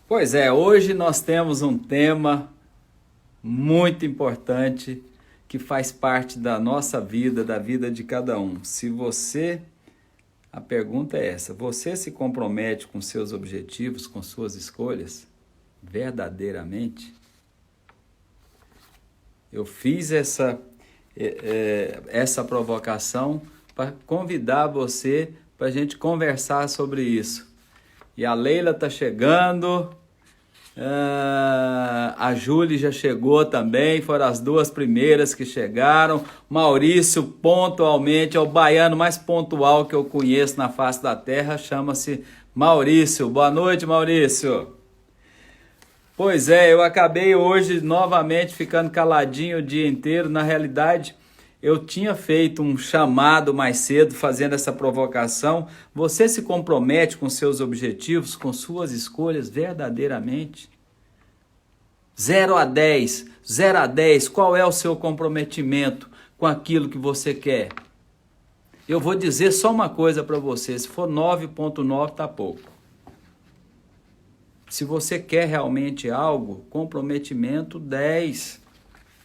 Pois é, hoje nós temos um tema muito importante que faz parte da nossa vida, da vida de cada um. A pergunta é essa: você se compromete com seus objetivos, com suas escolhas, verdadeiramente? Eu fiz essa provocação para convidar você para a gente conversar sobre isso. E a Leila está chegando, a Júlia já chegou também, foram as duas primeiras que chegaram. Maurício, pontualmente, é o baiano mais pontual que eu conheço na face da terra, chama-se Maurício. Boa noite, Maurício. Pois é, eu acabei hoje novamente ficando caladinho o dia inteiro. Na realidade, eu tinha feito um chamado mais cedo, fazendo essa provocação. Você se compromete com seus objetivos, com suas escolhas verdadeiramente? 0 a 10, 0 a 10, qual é o seu comprometimento com aquilo que você quer? Eu vou dizer só uma coisa para você: se for 9,9 tá pouco. Se você quer realmente algo, comprometimento 10.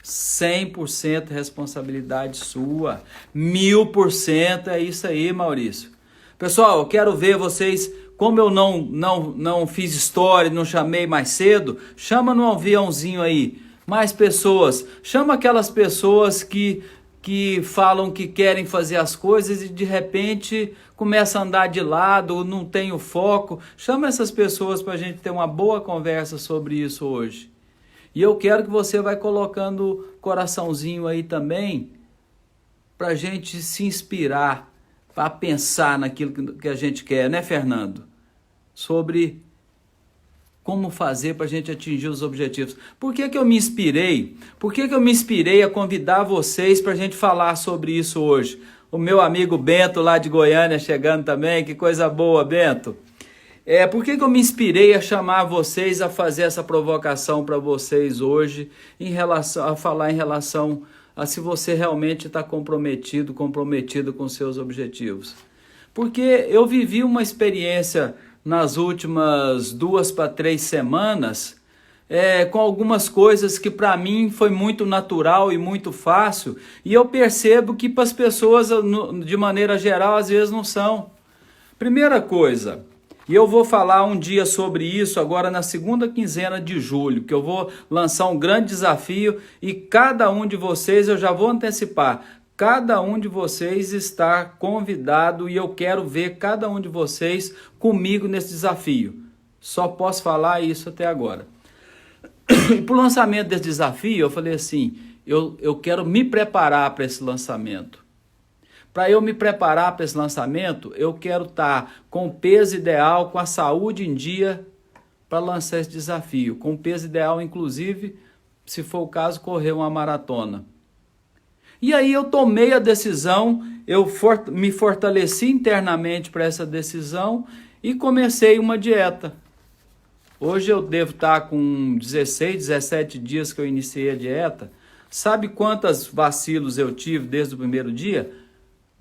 100% responsabilidade sua, 1000%, é isso aí, Maurício. Pessoal, eu quero ver vocês, como eu não fiz história, não chamei mais cedo, chama no aviãozinho aí, mais pessoas, chama aquelas pessoas que falam que querem fazer as coisas e de repente começa a andar de lado, não tem o foco, chama essas pessoas para a gente ter uma boa conversa sobre isso hoje. E eu quero que você vai colocando coraçãozinho aí também, para a gente se inspirar, para pensar naquilo que a gente quer, né, Fernando? Sobre como fazer para a gente atingir os objetivos. Por que eu me inspirei? Por que eu me inspirei a convidar vocês para a gente falar sobre isso hoje? O meu amigo Bento lá de Goiânia chegando também, que coisa boa, Bento. Por que eu me inspirei a chamar vocês a fazer essa provocação para vocês hoje, a falar em relação a se você realmente está comprometido com seus objetivos? Porque eu vivi uma experiência nas últimas 2 para 3 semanas, com algumas coisas que para mim foi muito natural e muito fácil, e eu percebo que para as pessoas, de maneira geral, às vezes não são. Primeira coisa, e eu vou falar um dia sobre isso agora na segunda quinzena de julho, que eu vou lançar um grande desafio e cada um de vocês, eu já vou antecipar, cada um de vocês está convidado e eu quero ver cada um de vocês comigo nesse desafio. Só posso falar isso até agora. E para o lançamento desse desafio, eu falei assim, eu quero me preparar para esse lançamento. Para eu me preparar para esse lançamento, eu quero estar com o peso ideal, com a saúde em dia, para lançar esse desafio. Com o peso ideal, inclusive, se for o caso, correr uma maratona. E aí eu tomei a decisão, me fortaleci internamente para essa decisão e comecei uma dieta. Hoje eu devo estar com 16, 17 dias que eu iniciei a dieta. Sabe quantos vacilos eu tive desde o primeiro dia?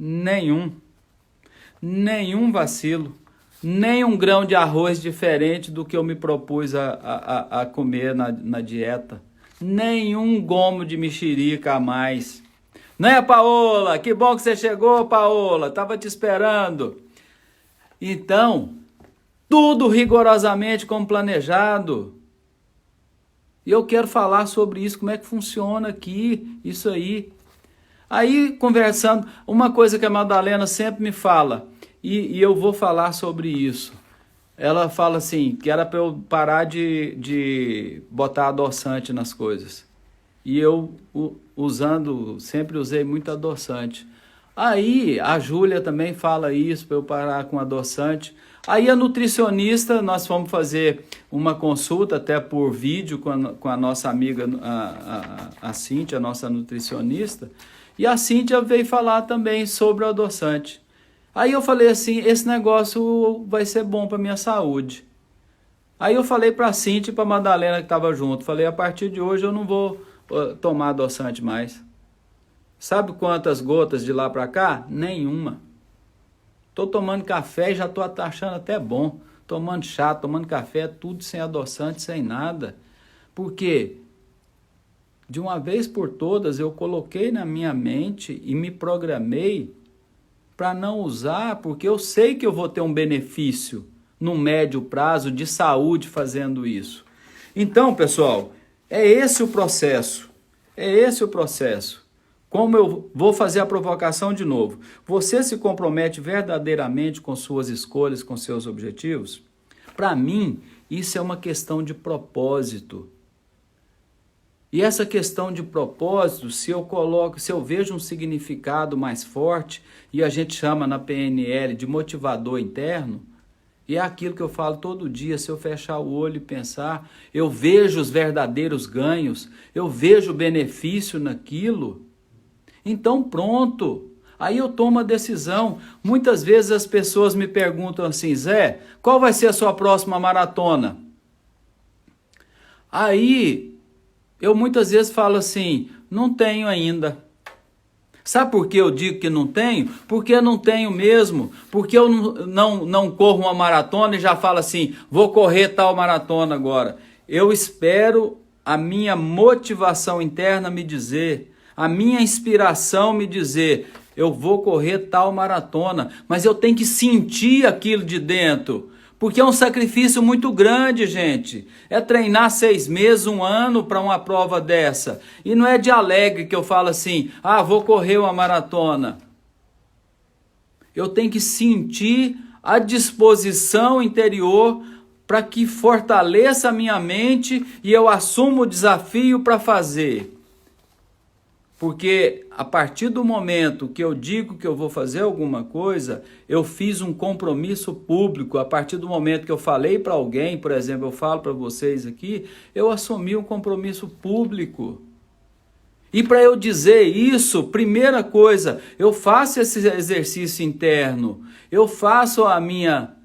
Nenhum vacilo, nem um grão de arroz diferente do que eu me propus a comer na dieta, nenhum gomo de mexerica a mais. Né, Paola? Que bom que você chegou, Paola, estava te esperando. Então, tudo rigorosamente como planejado. E eu quero falar sobre isso, como é que funciona aqui, isso aí. Aí, conversando, uma coisa que a Madalena sempre me fala, e eu vou falar sobre isso. Ela fala assim, que era para eu parar de botar adoçante nas coisas. E eu, sempre usei muito adoçante. Aí, a Júlia também fala isso, para eu parar com adoçante. Aí, a nutricionista, nós fomos fazer uma consulta, até por vídeo, com a nossa amiga, a Cíntia, a nossa nutricionista. E a Cíntia veio falar também sobre o adoçante. Aí eu falei assim, esse negócio vai ser bom para minha saúde. Aí eu falei para a Cíntia e para a Madalena que estava junto, falei, a partir de hoje eu não vou tomar adoçante mais. Sabe quantas gotas de lá para cá? Nenhuma. Estou tomando café e já estou achando até bom. tomando chá, tomando café, tudo sem adoçante, sem nada. Por quê? De uma vez por todas eu coloquei na minha mente e me programei para não usar, porque eu sei que eu vou ter um benefício no médio prazo de saúde fazendo isso. Então, pessoal, é esse o processo. É esse o processo. Como eu vou fazer a provocação de novo? Você se compromete verdadeiramente com suas escolhas, com seus objetivos? Para mim, isso é uma questão de propósito. E essa questão de propósito, se eu vejo um significado mais forte, e a gente chama na PNL de motivador interno, e é aquilo que eu falo todo dia, se eu fechar o olho e pensar, eu vejo os verdadeiros ganhos, eu vejo o benefício naquilo, então pronto, aí eu tomo a decisão. Muitas vezes as pessoas me perguntam assim, Zé, qual vai ser a sua próxima maratona? Aí eu muitas vezes falo assim, não tenho ainda. Sabe por que eu digo que não tenho? Porque eu não tenho mesmo, porque eu não corro uma maratona e já falo assim, vou correr tal maratona agora. Eu espero a minha motivação interna me dizer, a minha inspiração me dizer, eu vou correr tal maratona, mas eu tenho que sentir aquilo de dentro, porque é um sacrifício muito grande, gente. É treinar 6 meses, 1 ano para uma prova dessa. E não é de alegre que eu falo assim, vou correr uma maratona. Eu tenho que sentir a disposição interior para que fortaleça a minha mente e eu assumo o desafio para fazer. Porque a partir do momento que eu digo que eu vou fazer alguma coisa, eu fiz um compromisso público. A partir do momento que eu falei para alguém, por exemplo, eu falo para vocês aqui, eu assumi um compromisso público. E para eu dizer isso, primeira coisa, eu faço esse exercício interno, eu faço a minha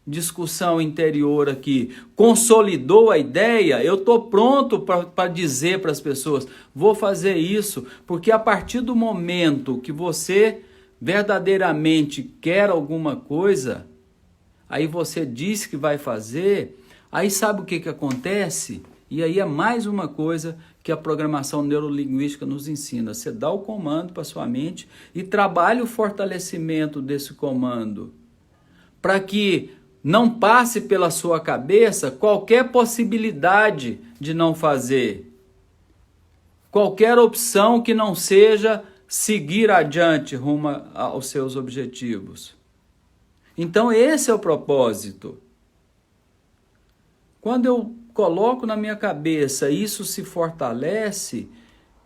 discussão interior aqui, consolidou a ideia, eu estou pronto para dizer para as pessoas, vou fazer isso, porque a partir do momento que você verdadeiramente quer alguma coisa, aí você diz que vai fazer, aí sabe o que acontece? E aí é mais uma coisa que a programação neurolinguística nos ensina, você dá o comando para sua mente e trabalha o fortalecimento desse comando, para que não passe pela sua cabeça qualquer possibilidade de não fazer. Qualquer opção que não seja seguir adiante rumo aos seus objetivos. Então esse é o propósito. Quando eu coloco na minha cabeça, isso se fortalece,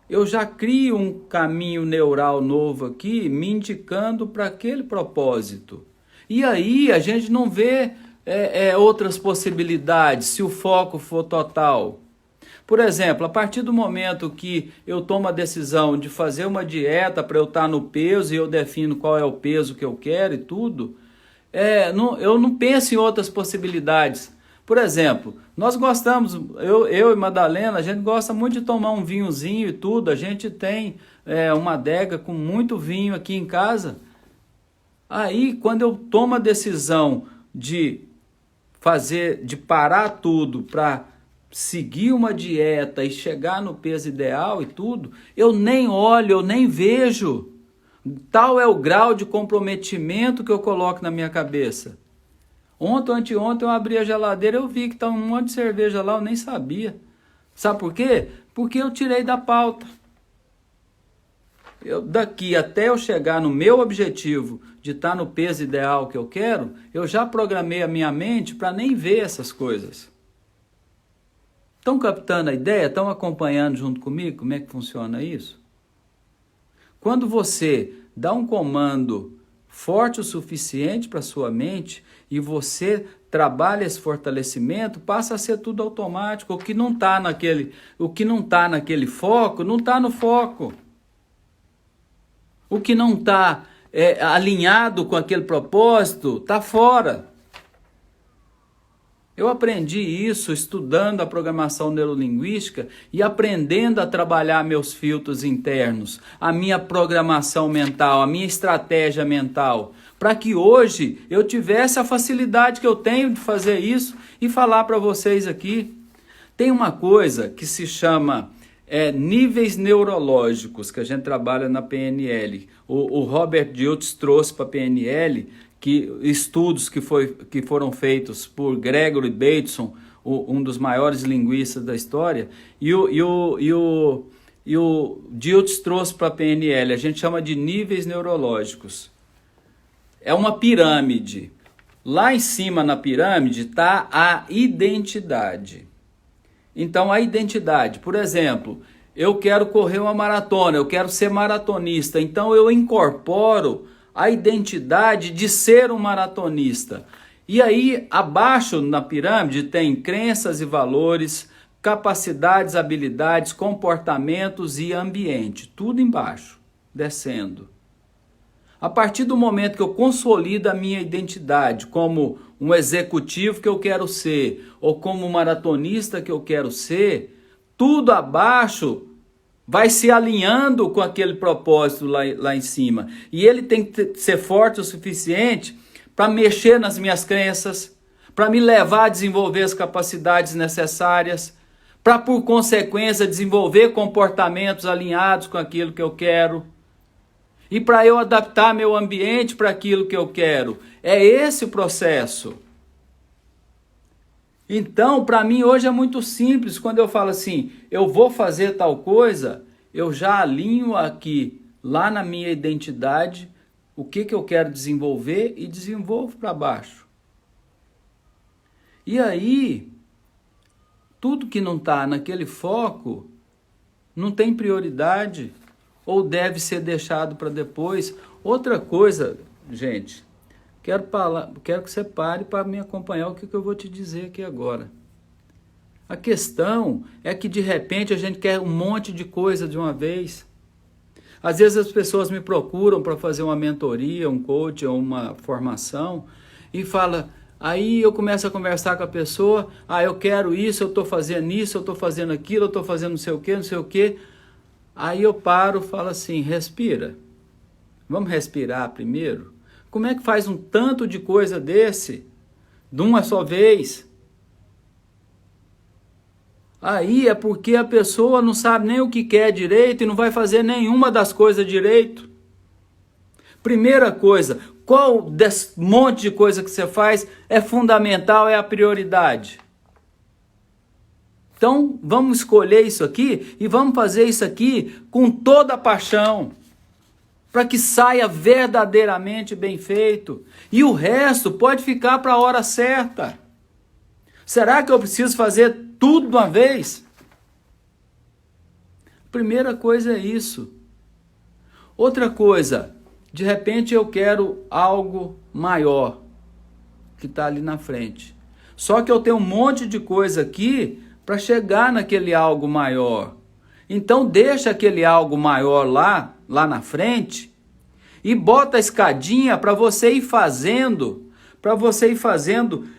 eu já crio um caminho neural novo aqui, me indicando para aquele propósito. E aí a gente não vê outras possibilidades se o foco for total. Por exemplo, a partir do momento que eu tomo a decisão de fazer uma dieta para eu estar no peso e eu defino qual é o peso que eu quero e tudo, eu não penso em outras possibilidades. Por exemplo, nós gostamos, eu e Madalena, a gente gosta muito de tomar um vinhozinho e tudo, a gente tem uma adega com muito vinho aqui em casa. Aí, quando eu tomo a decisão de parar tudo para seguir uma dieta e chegar no peso ideal e tudo, eu nem olho, eu nem vejo. Tal é o grau de comprometimento que eu coloco na minha cabeça. Anteontem eu abri a geladeira, eu vi que estava um monte de cerveja lá, eu nem sabia. Sabe por quê? Porque eu tirei da pauta. Daqui até eu chegar no meu objetivo de estar no peso ideal que eu quero, eu já programei a minha mente para nem ver essas coisas. Estão captando a ideia? Estão acompanhando junto comigo como é que funciona isso? Quando você dá um comando forte o suficiente para a sua mente e você trabalha esse fortalecimento, passa a ser tudo automático. O que não está naquele foco, não está no foco. O que não está alinhado com aquele propósito, está fora. Eu aprendi isso estudando a programação neurolinguística e aprendendo a trabalhar meus filtros internos, a minha programação mental, a minha estratégia mental, para que hoje eu tivesse a facilidade que eu tenho de fazer isso e falar para vocês aqui. Tem uma coisa que se chama níveis neurológicos, que a gente trabalha na PNL. O Robert Dilts trouxe para a PNL estudos que foram feitos por Gregory Bateson, um dos maiores linguistas da história, e o Dilts trouxe para a PNL, a gente chama de níveis neurológicos. É uma pirâmide. Lá em cima na pirâmide está a identidade. Então a identidade, por exemplo, eu quero correr uma maratona, eu quero ser maratonista, então eu incorporo a identidade de ser um maratonista. E aí, abaixo na pirâmide tem crenças e valores, capacidades, habilidades, comportamentos e ambiente. Tudo embaixo, descendo. A partir do momento que eu consolido a minha identidade como um executivo que eu quero ser, ou como um maratonista que eu quero ser, tudo abaixo vai se alinhando com aquele propósito lá em cima. E ele tem que ser forte o suficiente para mexer nas minhas crenças, para me levar a desenvolver as capacidades necessárias, para, por consequência, desenvolver comportamentos alinhados com aquilo que eu quero, e para eu adaptar meu ambiente para aquilo que eu quero. É esse o processo. Então, para mim hoje é muito simples. Quando eu falo assim, eu vou fazer tal coisa, eu já alinho aqui, lá na minha identidade, o que eu quero desenvolver e desenvolvo para baixo. E aí, tudo que não está naquele foco, não tem prioridade, ou deve ser deixado para depois. Outra coisa, gente, quero que você pare para me acompanhar o que eu vou te dizer aqui agora. A questão é que de repente a gente quer um monte de coisa de uma vez. Às vezes as pessoas me procuram para fazer uma mentoria, um coach ou uma formação e fala, aí eu começo a conversar com a pessoa, eu quero isso, eu estou fazendo isso, eu estou fazendo aquilo, eu estou fazendo não sei o que, não sei o que. Aí eu paro e falo assim, respira. Vamos respirar primeiro? Como é que faz um tanto de coisa desse, de uma só vez? Aí é porque a pessoa não sabe nem o que quer direito e não vai fazer nenhuma das coisas direito. Primeira coisa, qual desse monte de coisa que você faz é fundamental, é a prioridade? Então, vamos escolher isso aqui e vamos fazer isso aqui com toda a paixão, para que saia verdadeiramente bem feito. E o resto pode ficar para a hora certa. Será que eu preciso fazer tudo de uma vez? Primeira coisa é isso. Outra coisa, de repente eu quero algo maior, que está ali na frente. Só que eu tenho um monte de coisa aqui para chegar naquele algo maior. Então deixa aquele algo maior lá na frente e bota a escadinha para você ir fazendo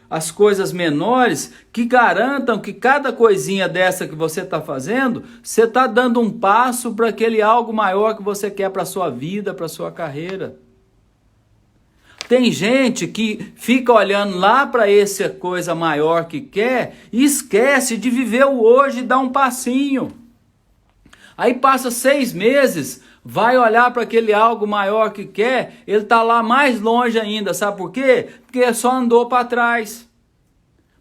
as coisas menores que garantam que cada coisinha dessa que você está fazendo, você está dando um passo para aquele algo maior que você quer para a sua vida, para a sua carreira. Tem gente que fica olhando lá para essa coisa maior que quer e esquece de viver o hoje e dar um passinho. Aí passa 6 meses, vai olhar para aquele algo maior que quer, ele está lá mais longe ainda, sabe por quê? Porque só andou para trás.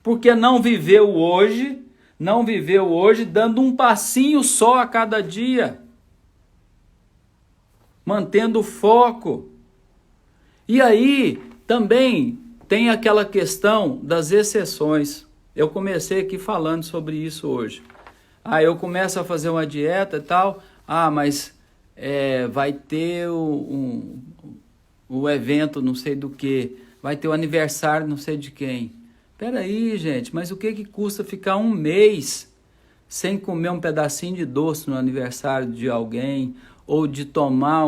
Porque não viveu hoje dando um passinho só a cada dia. Mantendo o foco. E aí, também tem aquela questão das exceções. Eu comecei aqui falando sobre isso hoje. Eu começo a fazer uma dieta e tal, mas vai ter o evento não sei do que, vai ter o aniversário não sei de quem. Peraí, gente, mas o que custa ficar 1 mês sem comer um pedacinho de doce no aniversário de alguém, ou de tomar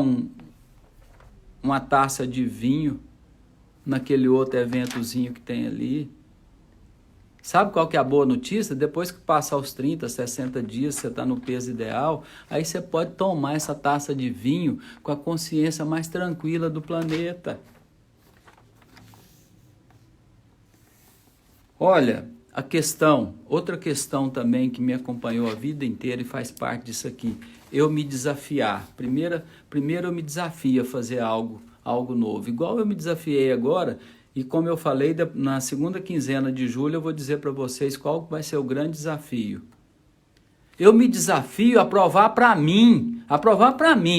uma taça de vinho naquele outro eventozinho que tem ali? Sabe qual que é a boa notícia? Depois que passar os 30, 60 dias, você está no peso ideal, aí você pode tomar essa taça de vinho com a consciência mais tranquila do planeta. Olha, outra questão também que me acompanhou a vida inteira e faz parte disso aqui, eu me desafiar. Primeiro eu me desafio a fazer algo novo, igual eu me desafiei agora, e como eu falei, na segunda quinzena de julho eu vou dizer para vocês qual vai ser o grande desafio. Eu me desafio a provar para mim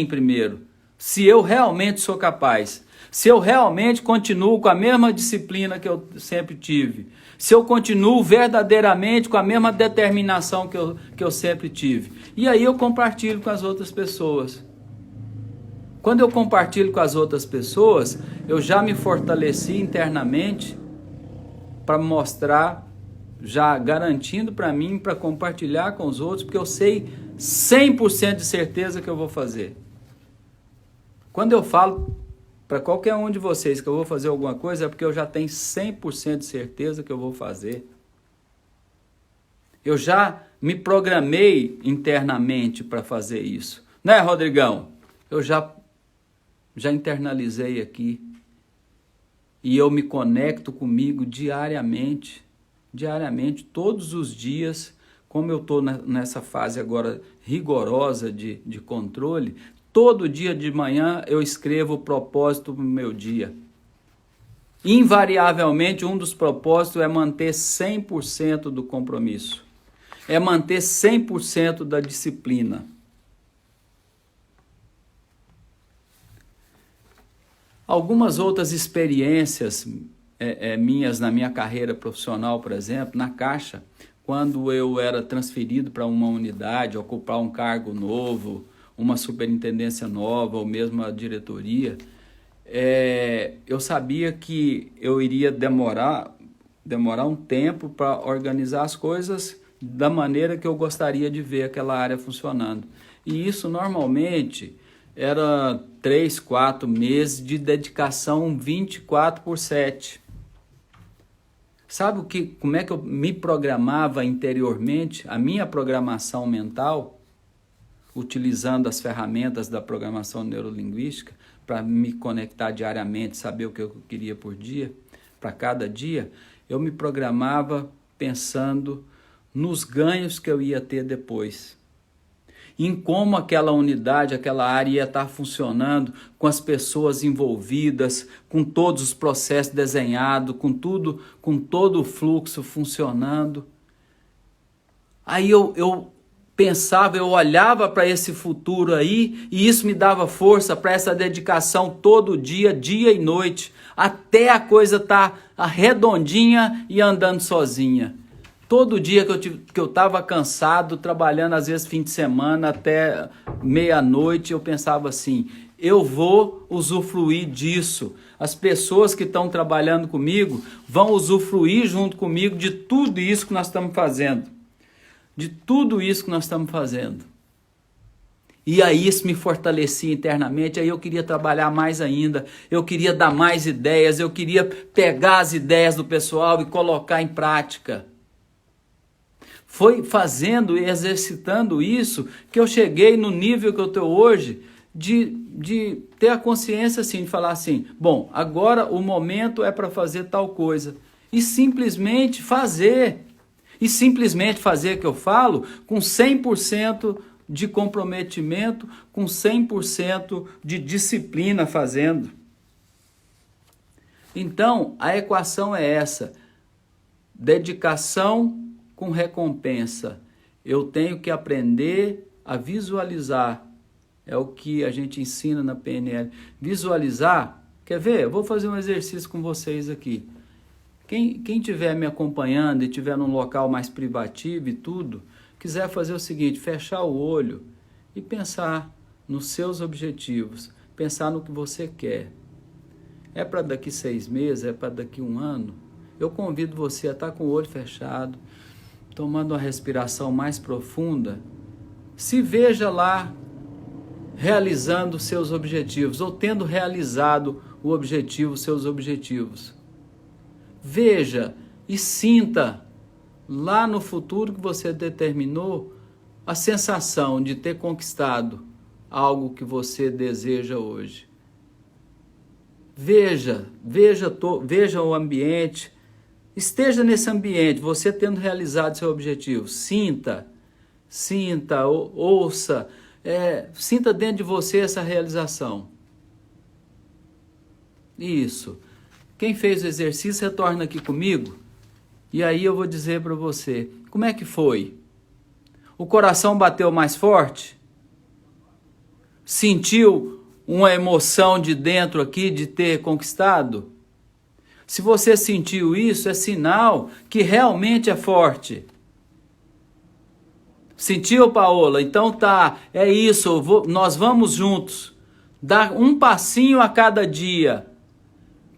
primeiro, se eu realmente sou capaz, se eu realmente continuo com a mesma disciplina que eu sempre tive, se eu continuo verdadeiramente com a mesma determinação que eu sempre tive. E aí eu compartilho com as outras pessoas. Quando eu compartilho com as outras pessoas, eu já me fortaleci internamente para mostrar, já garantindo para mim, para compartilhar com os outros, porque eu sei 100% de certeza que eu vou fazer. Quando eu falo para qualquer um de vocês que eu vou fazer alguma coisa, é porque eu já tenho 100% de certeza que eu vou fazer. Eu já me programei internamente para fazer isso. Né, Rodrigão? Eu já internalizei aqui. E eu me conecto comigo diariamente, todos os dias. Como eu estou nessa fase agora rigorosa de controle, todo dia de manhã eu escrevo o propósito do meu dia. Invariavelmente, um dos propósitos é manter 100% do compromisso. É manter 100% da disciplina. Algumas outras experiências minhas na minha carreira profissional, por exemplo, na Caixa, quando eu era transferido para uma unidade, ocupar um cargo novo, uma superintendência nova ou mesmo a diretoria, eu sabia que eu iria demorar um tempo para organizar as coisas da maneira que eu gostaria de ver aquela área funcionando. E isso normalmente era 3, 4 meses de dedicação 24/7. Sabe como é que eu me programava interiormente, a minha programação mental, utilizando as ferramentas da programação neurolinguística para me conectar diariamente, saber o que eu queria por dia, para cada dia, eu me programava pensando nos ganhos que eu ia ter depois, em como aquela unidade, aquela área ia estar funcionando, com as pessoas envolvidas, com todos os processos desenhados, com todo o fluxo funcionando. Aí eu pensava, eu olhava para esse futuro aí, e isso me dava força para essa dedicação todo dia, dia e noite, até a coisa estar redondinha e andando sozinha. Todo dia que eu estava cansado, trabalhando às vezes fim de semana até meia-noite, eu pensava assim, eu vou usufruir disso. As pessoas que estão trabalhando comigo vão usufruir junto comigo de tudo isso que nós estamos fazendo. De tudo isso que nós estamos fazendo. E aí isso me fortalecia internamente, aí eu queria trabalhar mais ainda, eu queria dar mais ideias, eu queria pegar as ideias do pessoal e colocar em prática. Foi fazendo e exercitando isso que eu cheguei no nível que eu estou hoje de ter a consciência assim, de falar assim, bom, agora o momento é para fazer tal coisa. E simplesmente fazer. E simplesmente fazer que eu falo com 100% de comprometimento, com 100% de disciplina fazendo. Então, a equação é essa. Dedicação com recompensa. Eu tenho que aprender a visualizar. É o que a gente ensina na PNL. Visualizar, quer ver? Eu vou fazer um exercício com vocês aqui. Quem estiver me acompanhando e estiver num local mais privativo e tudo, quiser fazer o seguinte, fechar o olho e pensar nos seus objetivos, pensar no que você quer. É para daqui 6 meses, é para daqui 1 ano? Eu convido você a estar com o olho fechado, tomando uma respiração mais profunda, se veja lá realizando seus objetivos, ou tendo realizado seus objetivos. Veja e sinta lá no futuro que você determinou a sensação de ter conquistado algo que você deseja hoje. Veja o ambiente Esteja nesse ambiente, você tendo realizado seu objetivo. Sinta, ouça, sinta dentro de você essa realização. Isso. Quem fez o exercício, retorna aqui comigo. E aí eu vou dizer para você, como é que foi? O coração bateu mais forte? Sentiu uma emoção de dentro aqui de ter conquistado? Se você sentiu isso, é sinal que realmente é forte. Sentiu, Paola? Então tá, é isso, nós vamos juntos. Dar um passinho a cada dia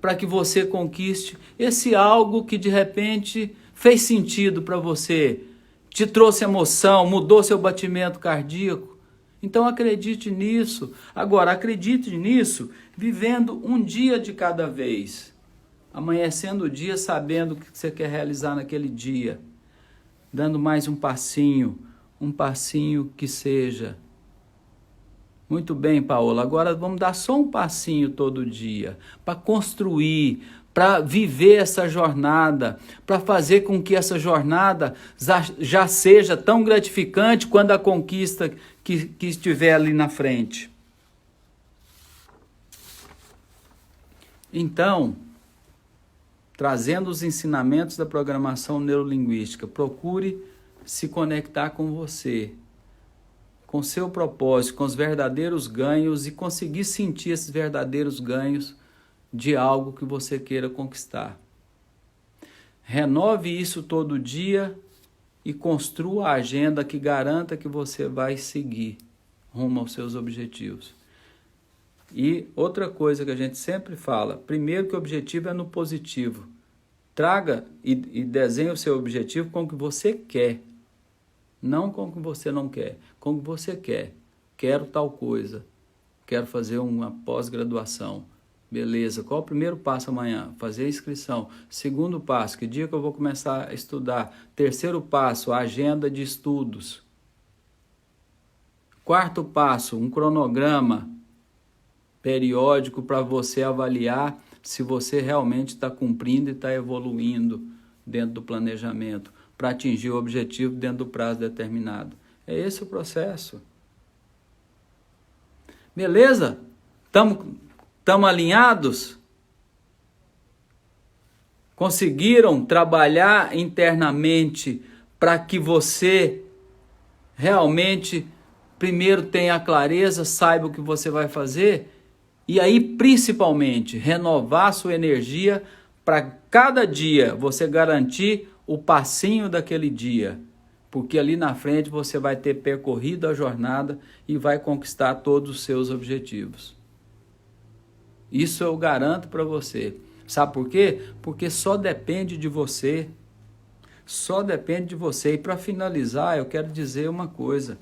para que você conquiste esse algo que de repente fez sentido para você, te trouxe emoção, mudou seu batimento cardíaco. Então acredite nisso. Agora, acredite nisso vivendo um dia de cada vez. Amanhecendo o dia sabendo o que você quer realizar naquele dia. Dando mais um passinho que seja. Muito bem, Paola. Agora vamos dar só um passinho todo dia para construir, para viver essa jornada, para fazer com que essa jornada já seja tão gratificante quando a conquista que estiver ali na frente. Então, trazendo os ensinamentos da programação neurolinguística, procure se conectar com você, com seu propósito, com os verdadeiros ganhos e conseguir sentir esses verdadeiros ganhos de algo que você queira conquistar. Renove isso todo dia e construa a agenda que garanta que você vai seguir rumo aos seus objetivos. E outra coisa que a gente sempre fala, primeiro que o objetivo é no positivo. Traga e desenhe o seu objetivo com o que você quer. Não com o que você não quer, com o que você quer. Quero tal coisa, quero fazer uma pós-graduação. Beleza, qual o primeiro passo amanhã? Fazer a inscrição. Segundo passo, que dia que eu vou começar a estudar? Terceiro passo, a agenda de estudos. Quarto passo, um cronograma periódico para você avaliar se você realmente está cumprindo e está evoluindo dentro do planejamento, para atingir o objetivo dentro do prazo determinado. É esse o processo. Beleza? Estamos alinhados? Conseguiram trabalhar internamente para que você realmente primeiro tenha a clareza, saiba o que você vai fazer e aí principalmente renovar sua energia para cada dia você garantir o passinho daquele dia, porque ali na frente você vai ter percorrido a jornada e vai conquistar todos os seus objetivos. Isso eu garanto para você. Sabe por quê? Porque só depende de você. Só depende de você. E para finalizar, eu quero dizer uma coisa.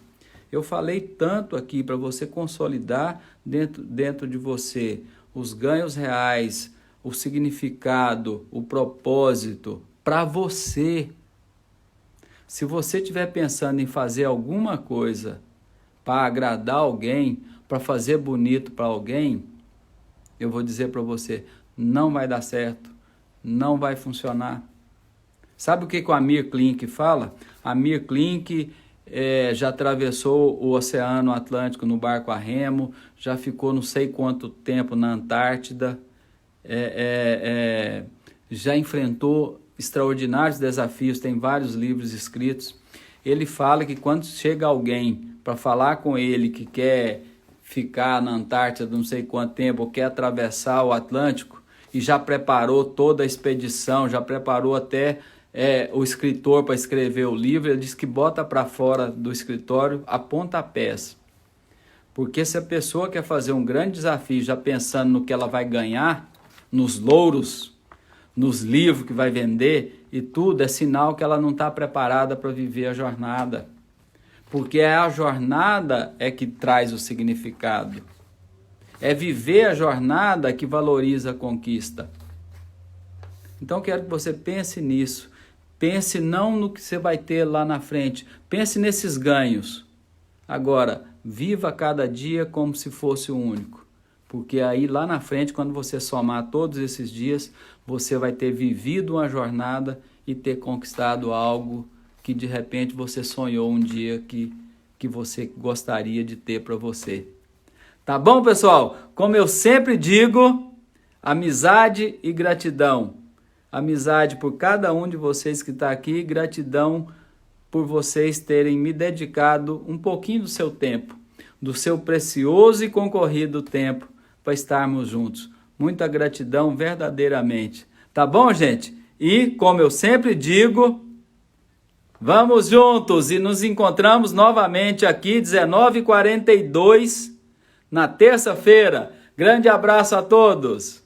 Eu falei tanto aqui para você consolidar dentro de você os ganhos reais, o significado, o propósito, para você. Se você estiver pensando em fazer alguma coisa para agradar alguém, para fazer bonito para alguém, eu vou dizer para você, não vai dar certo, não vai funcionar. Sabe o que o Amir Klink fala? Amir Klink já atravessou o Oceano Atlântico no barco a remo, já ficou não sei quanto tempo na Antártida, já enfrentou extraordinários desafios, tem vários livros escritos. Ele fala que quando chega alguém para falar com ele que quer ficar na Antártida não sei quanto tempo, ou quer atravessar o Atlântico, e já preparou toda a expedição, já preparou até o escritor para escrever o livro, ele diz que bota para fora do escritório a pontapés. Porque se a pessoa quer fazer um grande desafio já pensando no que ela vai ganhar, nos louros, nos livros que vai vender e tudo, é sinal que ela não está preparada para viver a jornada. Porque é a jornada que traz o significado. É viver a jornada que valoriza a conquista. Então quero que você pense nisso. Pense não no que você vai ter lá na frente. Pense nesses ganhos. Agora, viva cada dia como se fosse o único. Porque aí lá na frente, quando você somar todos esses dias, você vai ter vivido uma jornada e ter conquistado algo que de repente você sonhou um dia que você gostaria de ter para você. Tá bom, pessoal? Como eu sempre digo, amizade e gratidão. Amizade por cada um de vocês que está aqui, gratidão por vocês terem me dedicado um pouquinho do seu tempo, do seu precioso e concorrido tempo para estarmos juntos. Muita gratidão verdadeiramente. Tá bom, gente? E, como eu sempre digo, vamos juntos e nos encontramos novamente aqui, 19h42, na terça-feira. Grande abraço a todos!